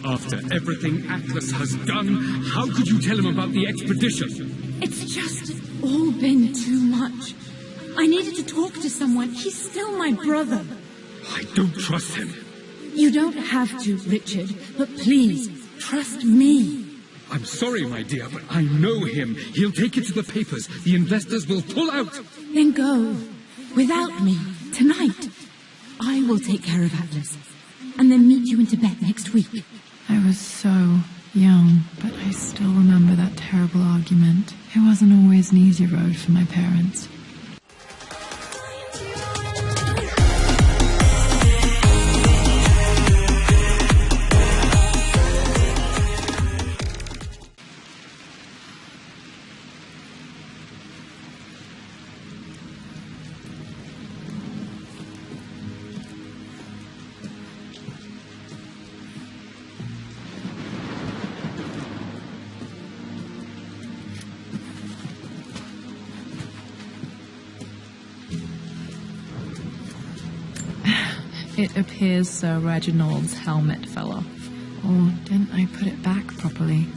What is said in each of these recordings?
After everything Atlas has done, how could you tell him about the expedition? It's just all been too much. I needed to talk to someone. He's still my brother. I don't trust him. You don't have to, Richard, but please, trust me. I'm sorry, my dear, but I know him. He'll take it to the papers. The investors will pull out. Then go. Without me, tonight. I will take care of Atlas, and then meet you in Tibet next week. I was so young, but I still remember that terrible argument. It wasn't always an easy road for my parents. It appears Sir Reginald's helmet fell off. Or didn't I put it back properly?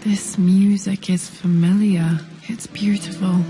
This music is familiar. It's beautiful.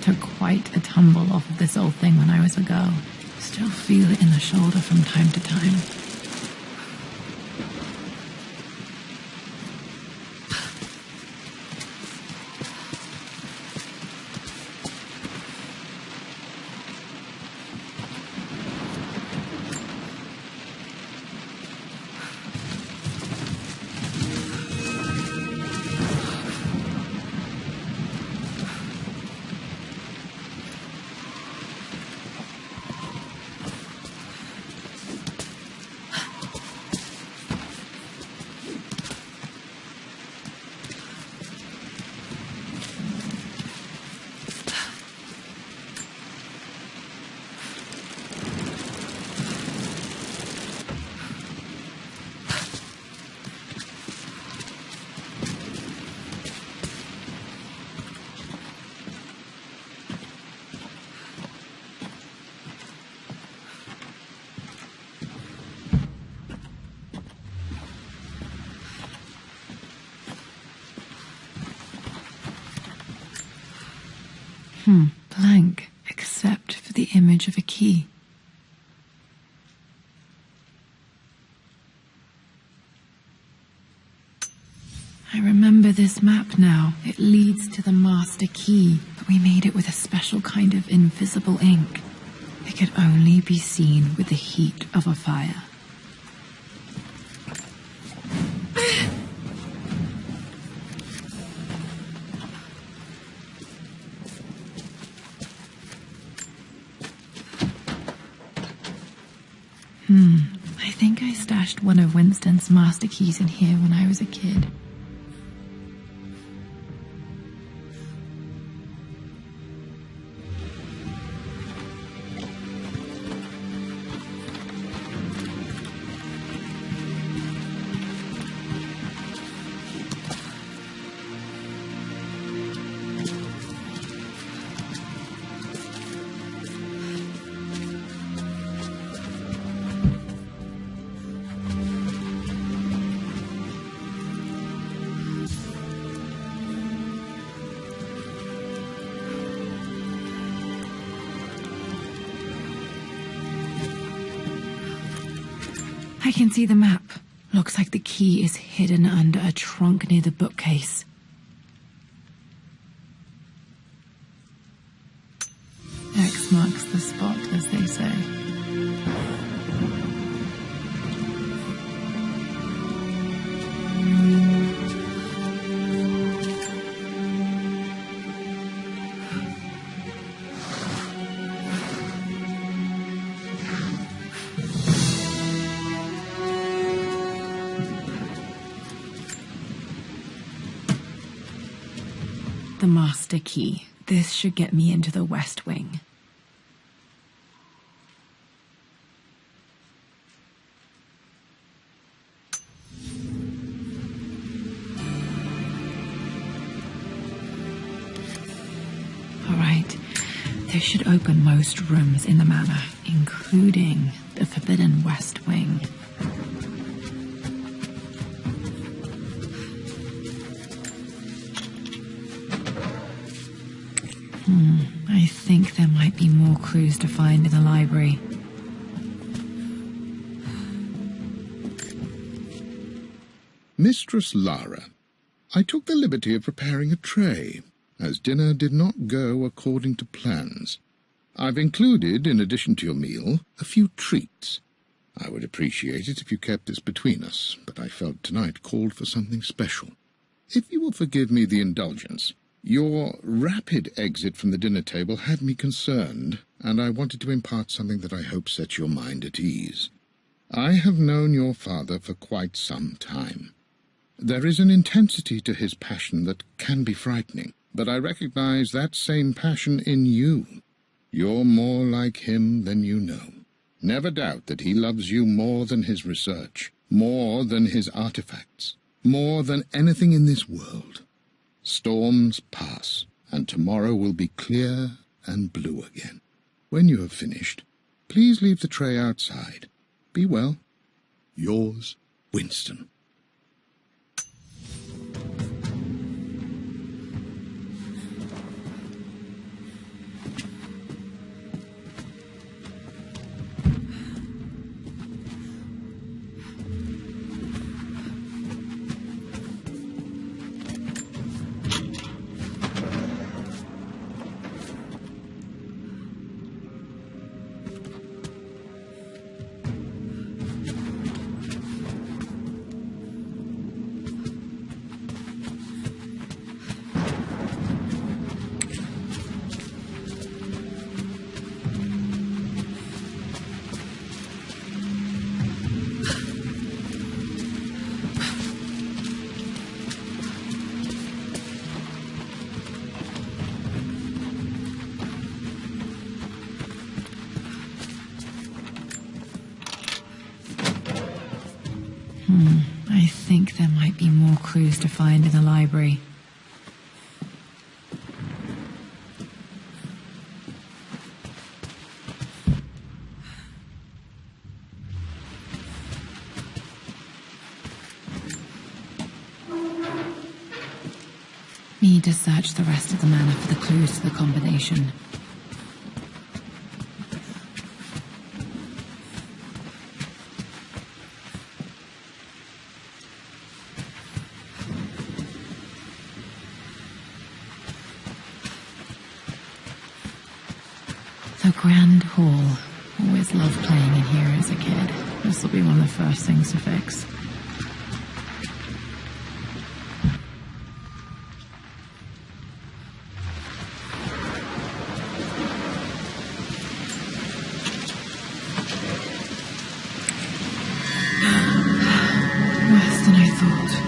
Took quite a tumble off of this old thing when I was a girl. Still feel it in the shoulder from time to time. Blank, except for the image of a key. I remember this map now. It leads to the master key, but we made it with a special kind of invisible ink. It could only be seen with the heat of a fire. I think I stashed one of Winston's master keys in here when I was a kid. I can see the map. Looks like the key is hidden under a trunk near the bookcase. X marks the spot, as they say. The master key. This should get me into the West Wing. All right. This should open most rooms in the manor, including the Forbidden West Wing. I think there might be more clues to find in the library. Mistress Lara, I took the liberty of preparing a tray, as dinner did not go according to plans. I've included, in addition to your meal, a few treats. I would appreciate it if you kept this between us, but I felt tonight called for something special. If you will forgive me the indulgence, your rapid exit from the dinner table had me concerned, and I wanted to impart something that I hope sets your mind at ease. I have known your father for quite some time. There is an intensity to his passion that can be frightening, but I recognize that same passion in you. You're more like him than you know. Never doubt that he loves you more than his research, more than his artifacts, more than anything in this world. Storms pass, and tomorrow will be clear and blue again. When you have finished, please leave the tray outside. Be well. Yours, Winston. I think there might be more clues to find in the library. Need to search the rest of the manor for the clues to the combination. The Grand Hall. Always loved playing in here as a kid. This will be one of the first things to fix. Worse than I thought.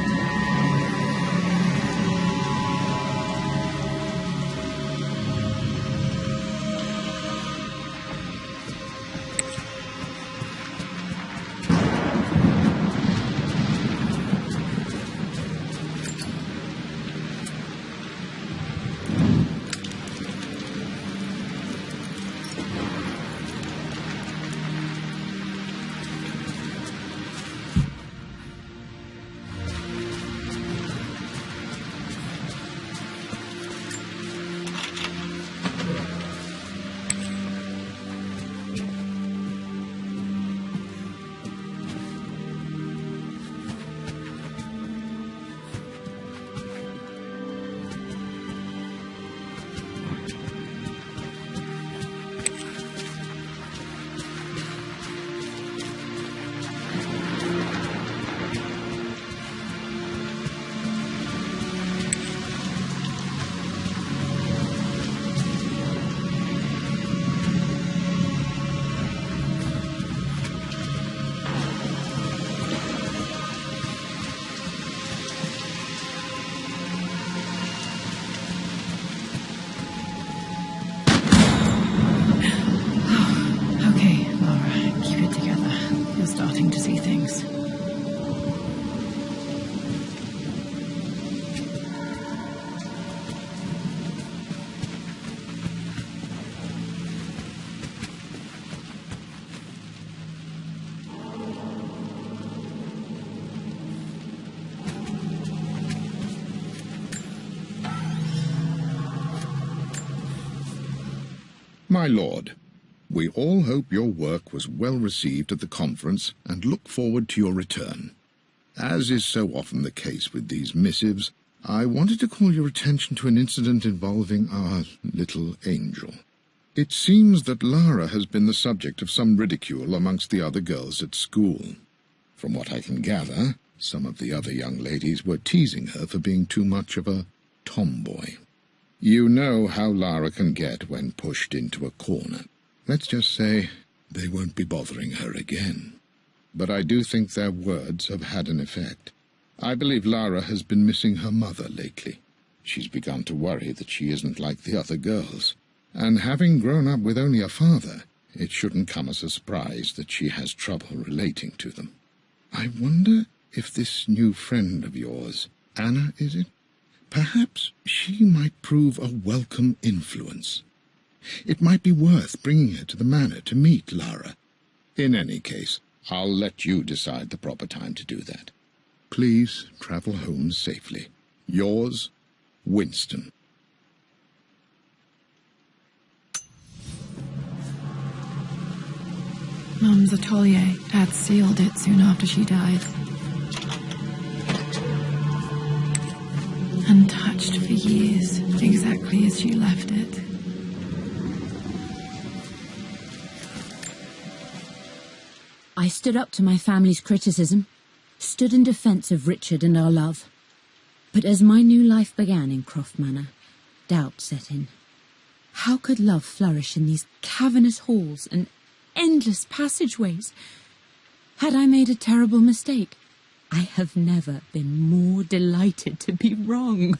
My lord, we all hope your work was well received at the conference and look forward to your return. As is so often the case with these missives, I wanted to call your attention to an incident involving our little angel. It seems that Lara has been the subject of some ridicule amongst the other girls at school. From what I can gather, some of the other young ladies were teasing her for being too much of a tomboy. You know how Lara can get when pushed into a corner. Let's just say they won't be bothering her again. But I do think their words have had an effect. I believe Lara has been missing her mother lately. She's begun to worry that she isn't like the other girls. And having grown up with only a father, it shouldn't come as a surprise that she has trouble relating to them. I wonder if this new friend of yours, Anna, is it? Perhaps she might prove a welcome influence. It might be worth bringing her to the manor to meet Lara. In any case, I'll let you decide the proper time to do that. Please travel home safely. Yours, Winston. Mum's atelier. Dad sealed it soon after she died. Untouched for years, exactly as she left it. I stood up to my family's criticism, stood in defense of Richard and our love. But as my new life began in Croft Manor, doubt set in. How could love flourish in these cavernous halls and endless passageways? Had I made a terrible mistake? I have never been more delighted to be wrong.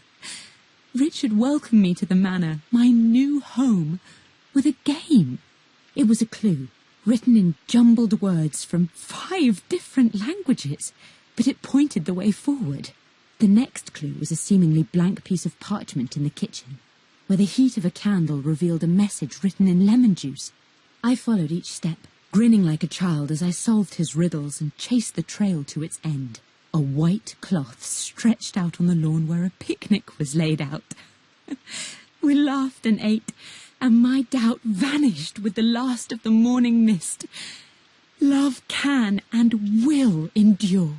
Richard welcomed me to the manor, my new home, with a game. It was a clue, written in jumbled words from 5 different languages, but it pointed the way forward. The next clue was a seemingly blank piece of parchment in the kitchen, where the heat of a candle revealed a message written in lemon juice. I followed each step, grinning like a child as I solved his riddles and chased the trail to its end. a white cloth stretched out on the lawn where a picnic was laid out. We laughed and ate, and my doubt vanished with the last of the morning mist. Love can and will endure.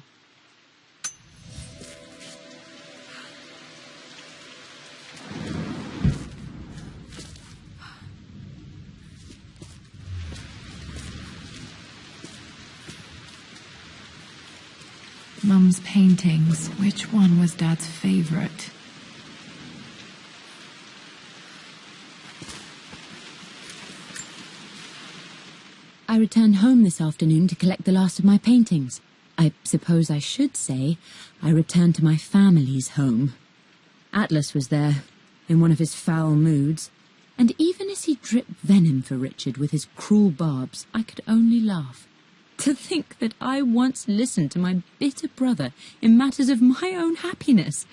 Mum's paintings. Which one was Dad's favorite? I returned home this afternoon to collect the last of my paintings. I suppose I should say I returned to my family's home. Atlas was there, in one of his foul moods, and even as he dripped venom for Richard with his cruel barbs, I could only laugh. To think that I once listened to my bitter brother in matters of my own happiness.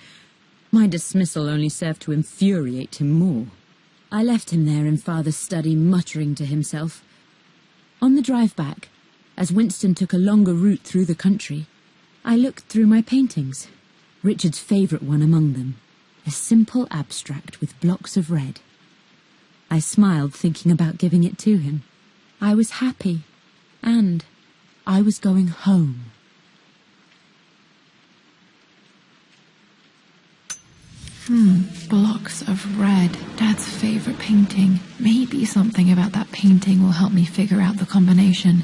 My dismissal only served to infuriate him more. I left him there in Father's study, muttering to himself. On the drive back, as Winston took a longer route through the country, I looked through my paintings, Richard's favourite one among them, a simple abstract with blocks of red. I smiled, thinking about giving it to him. I was happy, and I was going home. Blocks of red. Dad's favorite painting. Maybe something about that painting will help me figure out the combination.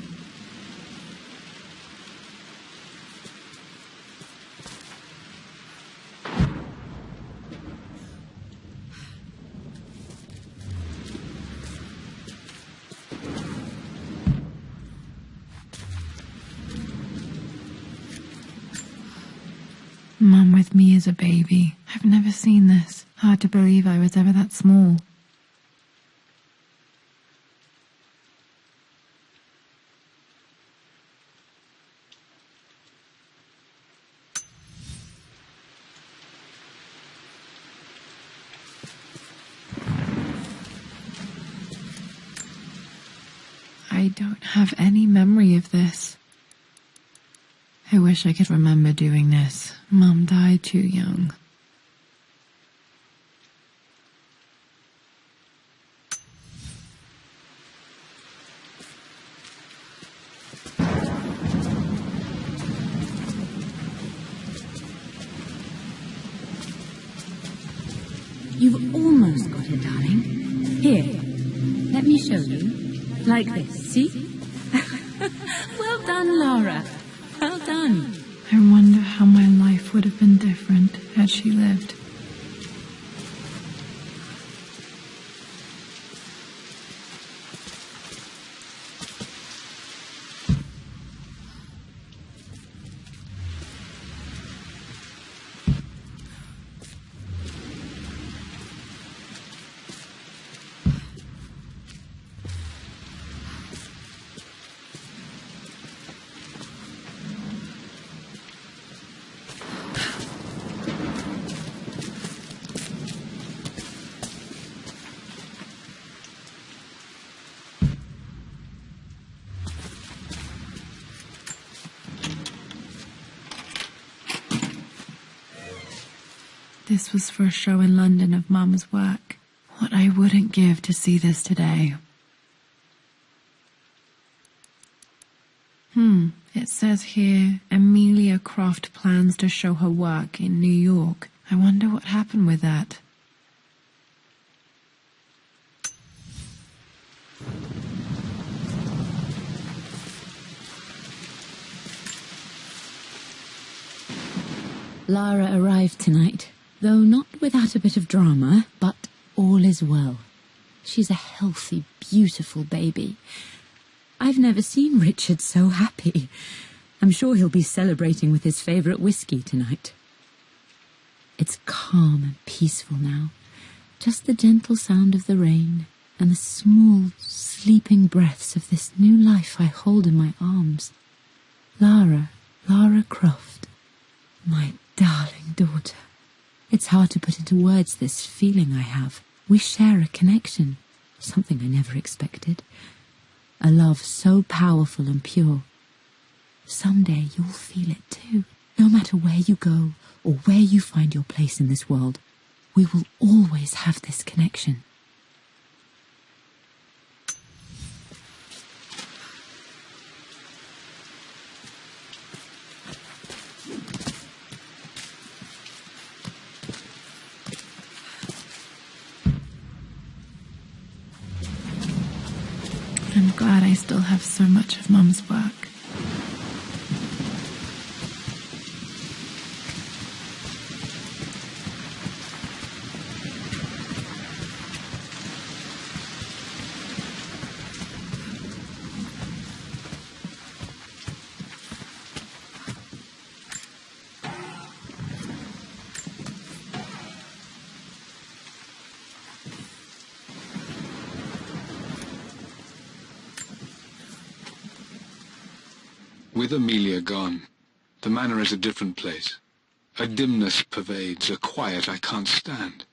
Mum with me as a baby. I've never seen this. Hard to believe I was ever that small. I don't have any memory of this. I wish I could remember doing this. Mum died too young. You've almost got it, darling. Here, let me show you. Like this, see? Well done, Lara. Well done. I wonder how my life would have been different had she lived. This was for a show in London of Mum's work. What I wouldn't give to see this today. It says here, Amelia Croft plans to show her work in New York. I wonder what happened with that. Lara arrived tonight, though not without a bit of drama, but all is well. She's a healthy, beautiful baby. I've never seen Richard so happy. I'm sure he'll be celebrating with his favourite whiskey tonight. It's calm and peaceful now. Just the gentle sound of the rain and the small, sleeping breaths of this new life I hold in my arms. Lara Croft, my darling daughter. It's hard to put into words this feeling I have. We share a connection, something I never expected. A love so powerful and pure. Someday you'll feel it too. No matter where you go or where you find your place in this world, we will always have this connection. I'm glad I still have so much of Mum's work. With Amelia gone, the manor is a different place. A dimness pervades, a quiet I can't stand.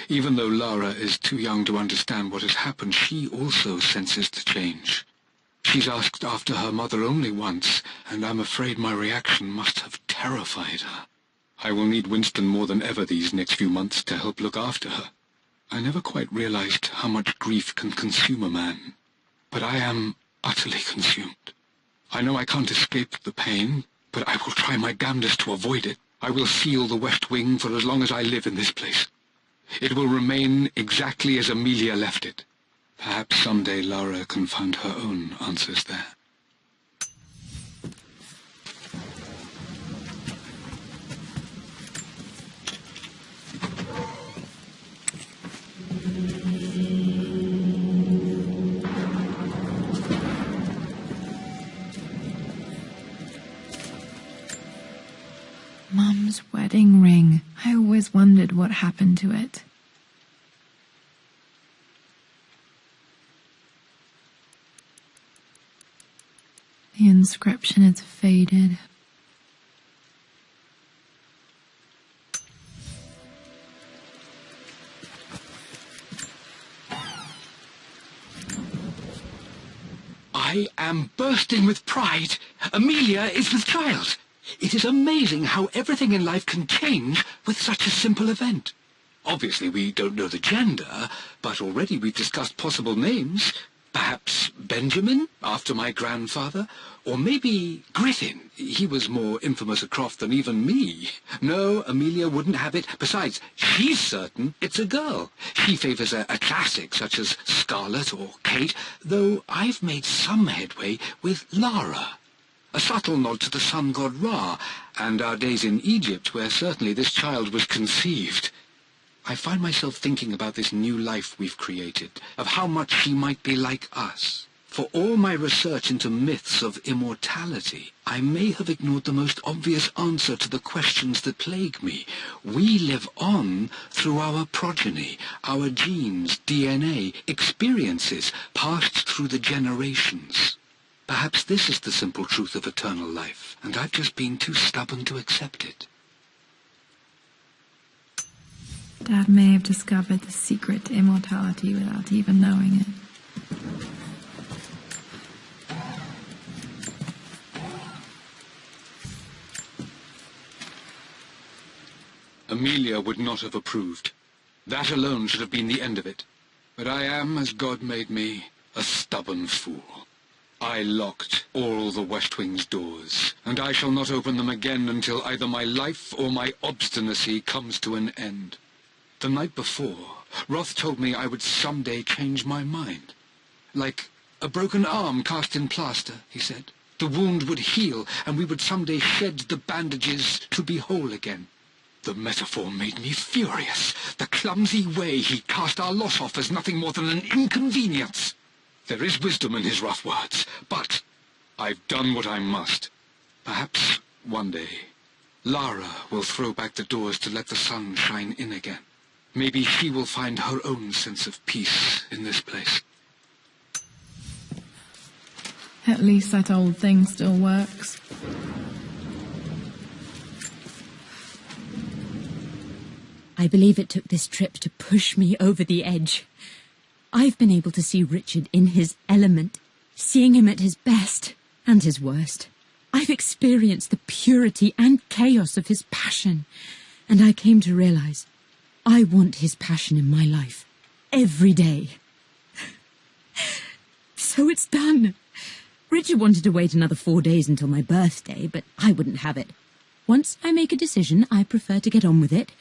Even though Lara is too young to understand what has happened, she also senses the change. She's asked after her mother only once, and I'm afraid my reaction must have terrified her. I will need Winston more than ever these next few months to help look after her. I never quite realized how much grief can consume a man, but I am utterly consumed. I know I can't escape the pain, but I will try my damnedest to avoid it. I will seal the West Wing for as long as I live in this place. It will remain exactly as Amelia left it. Perhaps someday Lara can find her own answers there. Mum's wedding ring. I always wondered what happened to it. The inscription is faded. I am bursting with pride. Amelia is with child. It is amazing how everything in life can change with such a simple event. Obviously, we don't know the gender, but already we've discussed possible names. Perhaps Benjamin, after my grandfather, or maybe Griffin. He was more infamous at Croft than even me. No, Amelia wouldn't have it. Besides, she's certain it's a girl. She favours a classic such as Scarlet or Kate, though I've made some headway with Lara. A subtle nod to the sun god Ra, and our days in Egypt, where certainly this child was conceived. I find myself thinking about this new life we've created, of how much she might be like us. For all my research into myths of immortality, I may have ignored the most obvious answer to the questions that plague me. We live on through our progeny, our genes, DNA, experiences, passed through the generations. Perhaps this is the simple truth of eternal life, and I've just been too stubborn to accept it. Dad may have discovered the secret to immortality without even knowing it. Amelia would not have approved. That alone should have been the end of it. But I am, as God made me, a stubborn fool. I locked all the West Wing's doors, and I shall not open them again until either my life or my obstinacy comes to an end. The night before, Roth told me I would someday change my mind. Like a broken arm cast in plaster, he said. The wound would heal, and we would someday shed the bandages to be whole again. The metaphor made me furious. The clumsy way he cast our lot off as nothing more than an inconvenience. There is wisdom in his rough words, but I've done what I must. Perhaps one day, Lara will throw back the doors to let the sun shine in again. Maybe she will find her own sense of peace in this place. At least that old thing still works. I believe it took this trip to push me over the edge. I've been able to see Richard in his element, seeing him at his best and his worst. I've experienced the purity and chaos of his passion, and I came to realize I want his passion in my life every day. So it's done. Richard wanted to wait another 4 days until my birthday, but I wouldn't have it. Once I make a decision, I prefer to get on with it.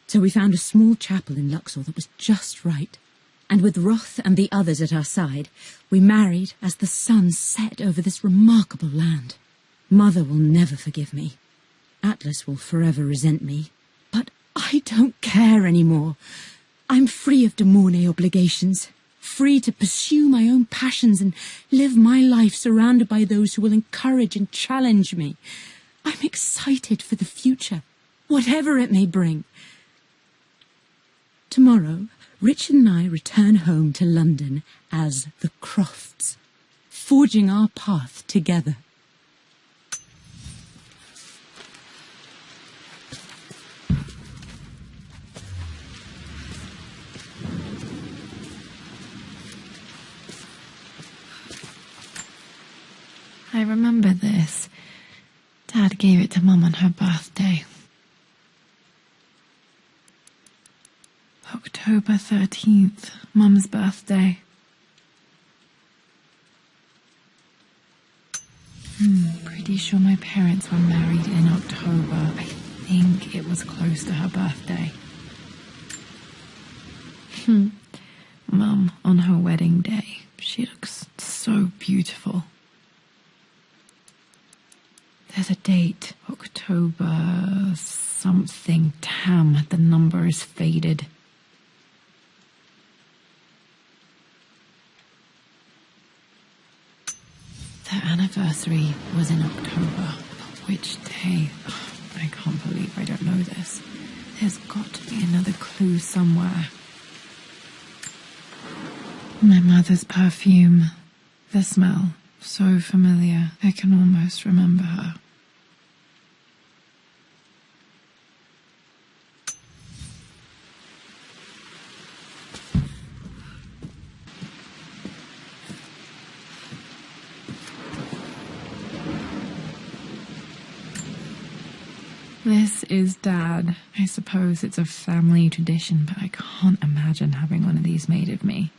So we found a small chapel in Luxor that was just right. And with Roth and the others at our side, we married as the sun set over this remarkable land. Mother will never forgive me. Atlas will forever resent me. But I don't care anymore. I'm free of de Mornay obligations, free to pursue my own passions and live my life surrounded by those who will encourage and challenge me. I'm excited for the future, whatever it may bring. Tomorrow, Richard and I return home to London as the Crofts, forging our path together. I remember this. Dad gave it to Mum on her birthday. October 13th, Mum's birthday. Pretty sure my parents were married in October. I think it was close to her birthday. Mum, on her wedding day, she looks so beautiful. There's a date, October something. Damn, the number is faded. Their anniversary was in October. But which day? I can't believe I don't know this. There's got to be another clue somewhere. My mother's perfume. The smell. So familiar. I can almost remember her. This is Dad. I suppose it's a family tradition, but I can't imagine having one of these made of me.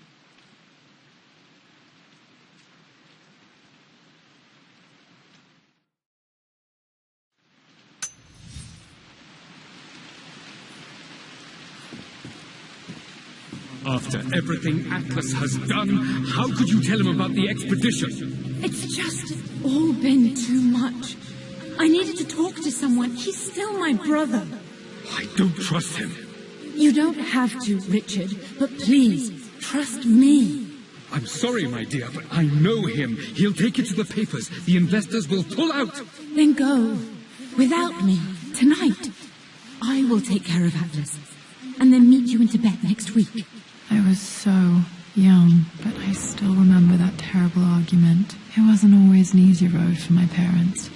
After everything Atlas has done, how could you tell him about the expedition? It's just all been too much. I needed to talk to someone. He's still my brother. I don't trust him. You don't have to, Richard, but please, trust me. I'm sorry, my dear, but I know him. He'll take it to the papers. The investors will pull out. Then go. Without me. Tonight. I will take care of Atlas. And then meet you in Tibet next week. I was so young, but I still remember that terrible argument. It wasn't always an easy road for my parents.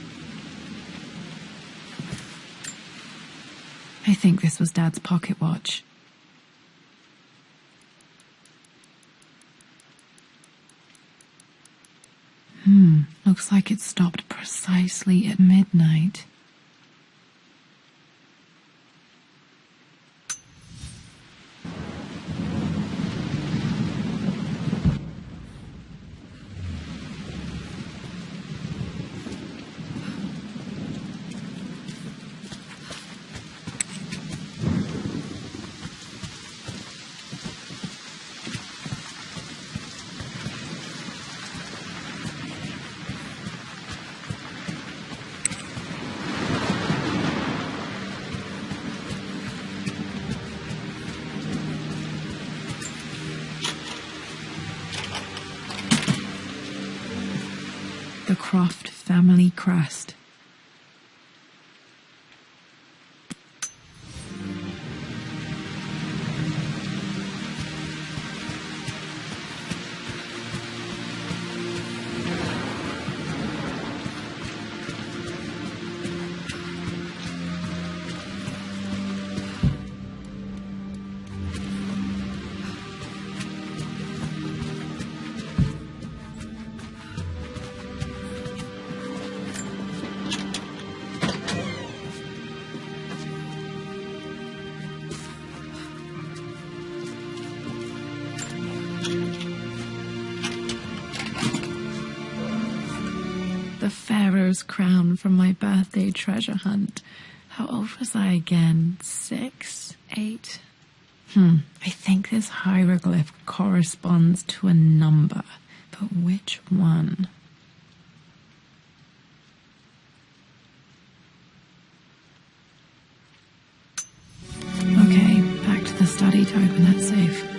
I think this was Dad's pocket watch. Looks like it stopped precisely at midnight. The Croft family crest. The Pharaoh's crown from my birthday treasure hunt. How old was I again? 6? 8? I think this hieroglyph corresponds to a number, but which one? Okay, back to the study to open that safe.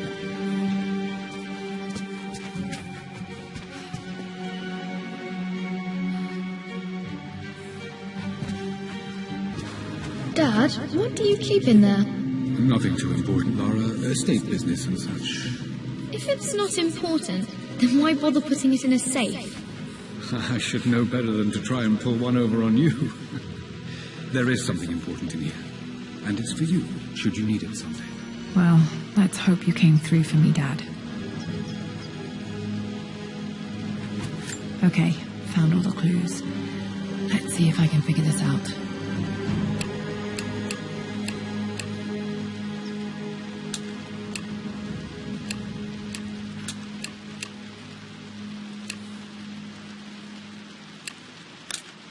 Dad, what do you keep in there? Nothing too important, Lara. Estate business and such. If it's not important, then why bother putting it in a safe? I should know better than to try and pull one over on you. There is something important in here. And it's for you, should you need it someday. Well, let's hope you came through for me, Dad. Okay, found all the clues. Let's see if I can figure this out.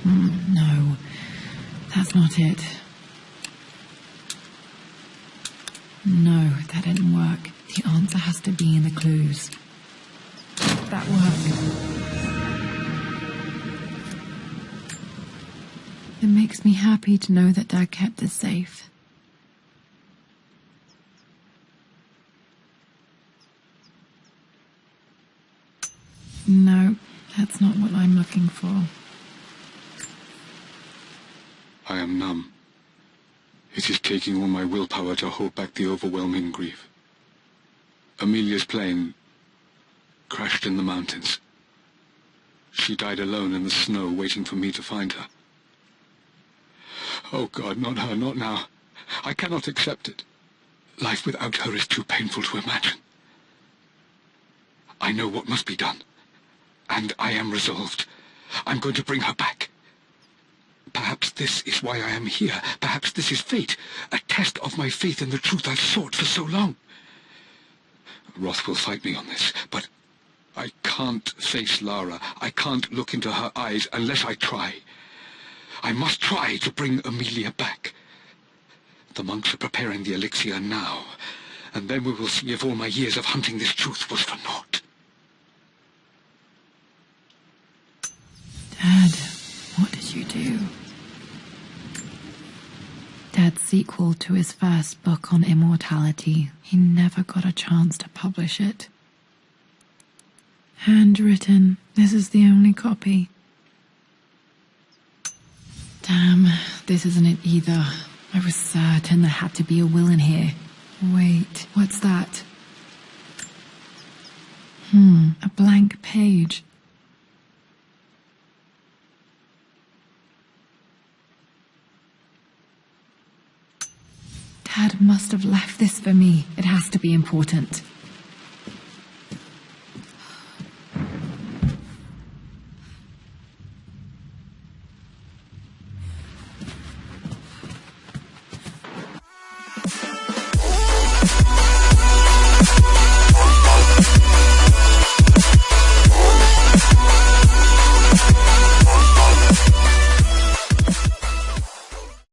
No, that's not it. No, that didn't work. The answer has to be in the clues. That worked. It makes me happy to know that Dad kept this safe. No, that's not what I'm looking for. I am numb. It is taking all my willpower to hold back the overwhelming grief. Amelia's plane crashed in the mountains. She died alone in the snow, waiting for me to find her. Oh God, not her, not now. I cannot accept it. Life without her is too painful to imagine. I know what must be done, and I am resolved. I'm going to bring her back. Perhaps this is why I am here. Perhaps this is fate, a test of my faith in the truth I've sought for so long. Roth will fight me on this, but I can't face Lara. I can't look into her eyes unless I try. I must try to bring Amelia back. The monks are preparing the elixir now, and then we will see if all my years of hunting this truth was for naught. Dad, what did you do? Dad's sequel to his first book on immortality. He never got a chance to publish it. Handwritten. This is the only copy. Damn, this isn't it either. I was certain there had to be a will in here. Wait, what's that? A blank page. Dad must have left this for me. It has to be important.